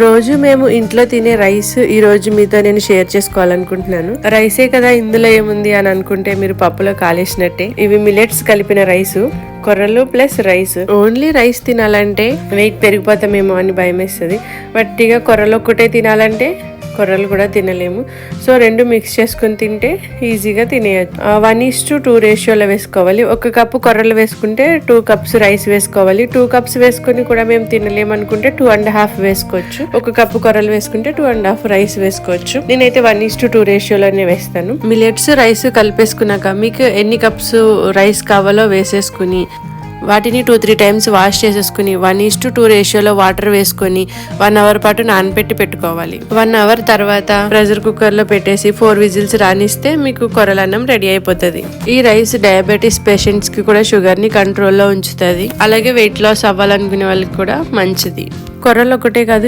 రోజు మేము ఇంట్లో తినే రైస్ ఈ రోజు మీతో నేను షేర్ చేసుకోవాలనుకుంటున్నాను. రైసే కదా ఇందులో ఏముంది అని అనుకుంటే మీరు పప్పులో కాలేసినట్టే. ఇవి మిల్లెట్స్ కలిపిన రైస్, కొర్రలు ప్లస్ రైస్. ఓన్లీ రైస్ తినాలంటే వెయిట్ పెరిగిపోతామేమో అని భయం వేస్తుంది. వట్టిగా కొర్రలు ఒక్కటే తినాలంటే కొర్రలు కూడా తినలేము. సో రెండు మిక్స్ చేసుకుని తింటే ఈజీగా తినేయచ్చు. 1:2 రేషియోలో వేసుకోవాలి. 1 కప్పు కొర్రలు వేసుకుంటే 2 కప్స్ రైస్ వేసుకోవాలి. 2 కప్స్ వేసుకుని కూడా మేము తినలేము అనుకుంటే 2.5 వేసుకోవచ్చు. 1 కప్పు కొర్రలు వేసుకుంటే 2.5 రైస్ వేసుకోవచ్చు. నేనైతే 1:2 రేషియోలోనే వేస్తాను. మిల్లెట్స్ రైస్ కలిపేసుకున్నాక మీకు ఎన్ని కప్స్ రైస్ కావాలో వేసేసుకుని వాటిని 2-3 టైమ్స్ వాష్ చేసేసుకుని 1:2 రేషియోలో వాటర్ వేసుకొని 1 అవర్ పాటు నానబెట్టి పెట్టుకోవాలి. 1 అవర్ తర్వాత ప్రెషర్ కుక్కర్ లో పెట్టేసి 4 విజిల్స్ రానిస్తే మీకు కొర్రలన్నం రెడీ అయిపోతుంది. ఈ రైస్ డయాబెటీస్ పేషెంట్స్ కి కూడా షుగర్ ని కంట్రోల్లో ఉంచుతుంది. అలాగే వెయిట్ లాస్ అవ్వాలనుకునే వాళ్ళకి కూడా మంచిది. కొర్రలు ఒకటే కాదు,